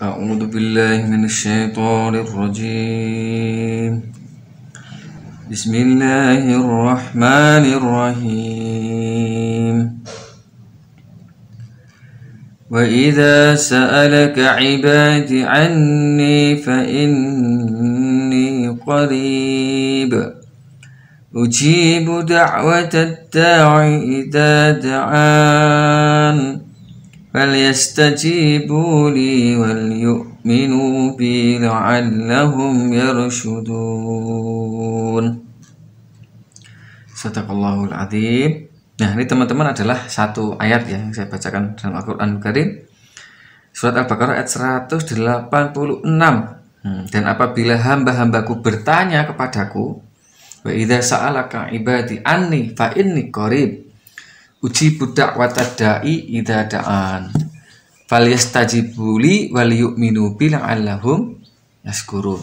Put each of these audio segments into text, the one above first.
أعوذ بالله من الشيطان الرجيم. بسم الله الرحمن الرحيم. وإذا سألك عبادي عني فإني قريب أجيب دعوة الداع إذا دعان فليستجيبوا لي وليؤمنوا بي لعلهم يرشدون. Sadaqallahul adzim. Nah, ini teman-teman adalah satu ayat yang saya bacakan dalam Al-Qur'an Karim. Surat Al-Baqarah ayat 186. Dan apabila hamba-hambaku bertanya kepadaku, wa idza sa'alaka ibadi anni fa inni qarib ujibu da'watad da'i idza da'an falyastajibu li wal yu'minu bi la'allahum yashkurun.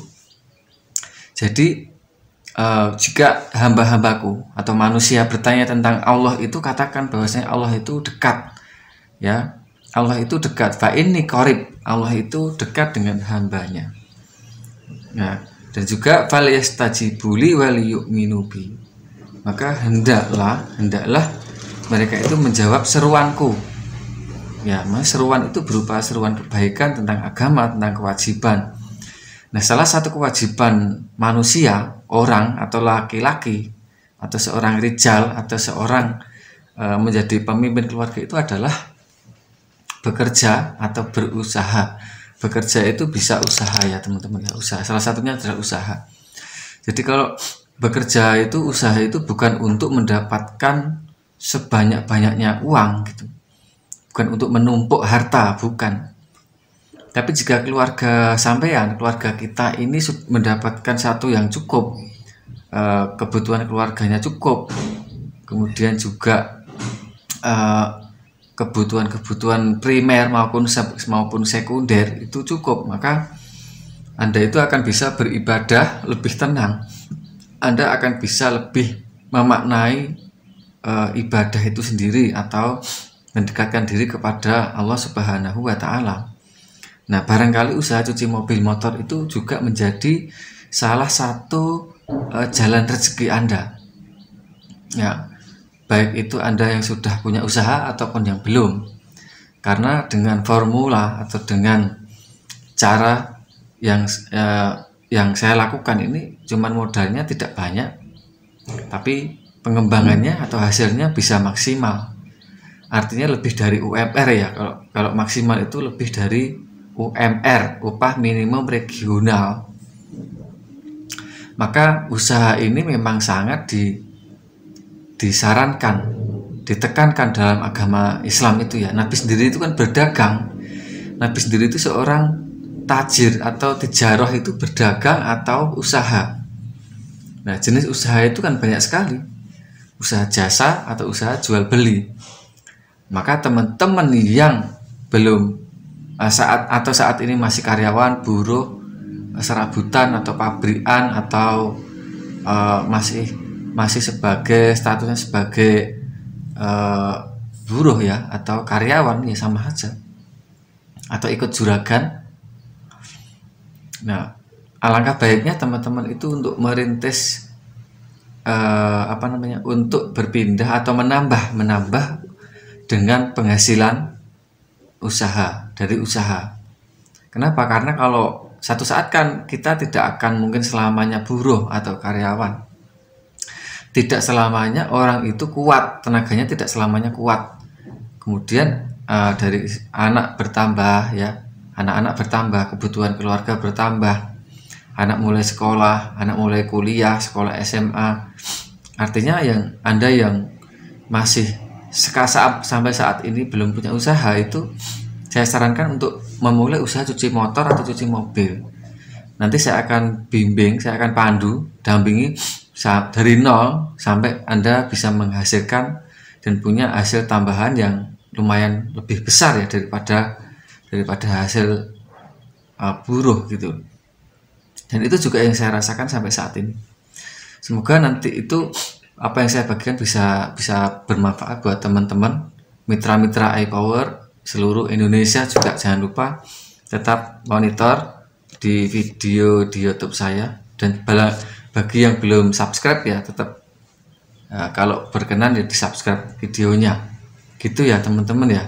Jadi jika hamba-hambaku atau manusia bertanya tentang Allah itu, katakan bahwasanya Allah itu dekat, ya. Allah itu dekat. Fa inni qarib. Allah itu dekat dengan hambanya. Nah, dan juga falyastajibu li wal yu'minu bi. Maka hendaklah mereka itu menjawab seruanku. Ya, seruan itu berupa seruan kebaikan tentang agama, tentang kewajiban. Nah, salah satu kewajiban manusia, orang atau laki-laki atau seorang rijal atau seorang menjadi pemimpin keluarga itu adalah bekerja atau berusaha. Bekerja itu bisa usaha, ya teman-teman, ya, usaha. Salah satunya adalah usaha. Jadi kalau bekerja itu, usaha itu bukan untuk mendapatkan sebanyak-banyaknya uang gitu. Bukan untuk menumpuk harta, bukan. Tapi jika keluarga sampean, keluarga kita ini mendapatkan satu yang cukup, kebutuhan keluarganya cukup, kemudian juga kebutuhan primer maupun sekunder itu cukup, maka Anda itu akan bisa beribadah lebih tenang. Anda akan bisa lebih memaknai ibadah itu sendiri atau mendekatkan diri kepada Allah Subhanahu wa Ta'ala. Nah, barangkali usaha cuci mobil motor itu juga menjadi salah satu jalan rezeki Anda. Ya, baik itu Anda yang sudah punya usaha ataupun yang belum. Karena dengan formula atau dengan cara yang saya lakukan ini, cuman modalnya tidak banyak, tapi pengembangannya atau hasilnya bisa maksimal. Artinya lebih dari UMR, ya. Kalau maksimal itu lebih dari UMR, upah minimum regional. Maka usaha ini memang sangat disarankan, ditekankan dalam agama Islam itu, ya. Nabi sendiri itu kan berdagang. Nabi sendiri itu seorang tajir atau tijarah, itu berdagang atau usaha. Nah, jenis usaha itu kan banyak sekali. Usaha jasa atau usaha jual beli. Maka teman-teman yang belum saat ini masih karyawan, buruh, serabutan atau pabrikan atau masih sebagai statusnya sebagai buruh, ya, atau karyawan, ya sama aja, atau ikut juragan. Nah, alangkah baiknya teman-teman itu untuk merintis untuk berpindah atau menambah dengan penghasilan usaha, dari usaha. Kenapa? Karena kalau satu saat kan kita tidak akan mungkin selamanya buruh atau karyawan. Tidak selamanya orang itu kuat, tenaganya tidak selamanya kuat. Kemudian dari anak bertambah, ya, anak-anak bertambah, kebutuhan keluarga bertambah, anak mulai sekolah, anak mulai kuliah, sekolah SMA. Artinya Anda yang masih sampai saat ini belum punya usaha, itu saya sarankan untuk memulai usaha cuci motor atau cuci mobil. Nanti saya akan bimbing, saya akan pandu, dampingi dari nol sampai Anda bisa menghasilkan dan punya hasil tambahan yang lumayan lebih besar, ya, daripada hasil buruh gitu. Dan itu juga yang saya rasakan sampai saat ini. Semoga nanti itu apa yang saya bagikan bisa bermanfaat buat teman-teman, mitra-mitra iPower seluruh Indonesia. Juga jangan lupa tetap monitor di video di YouTube saya, dan bagi yang belum subscribe ya tetap kalau berkenan ya di subscribe videonya gitu ya teman-teman ya.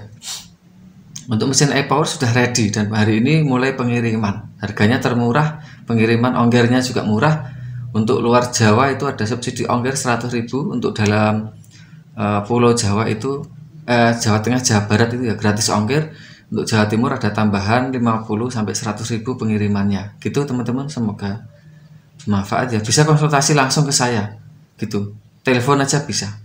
Untuk mesin e-power sudah ready dan hari ini mulai pengiriman, harganya termurah, pengiriman ongkirnya juga murah. Untuk luar Jawa itu ada subsidi ongkir 100.000, untuk dalam Pulau Jawa itu Jawa Tengah, Jawa Barat itu ya gratis ongkir. Untuk Jawa Timur ada tambahan 50 sampai 100.000 pengirimannya. Gitu teman-teman, semoga bermanfaat ya. Bisa konsultasi langsung ke saya gitu. Telepon aja bisa.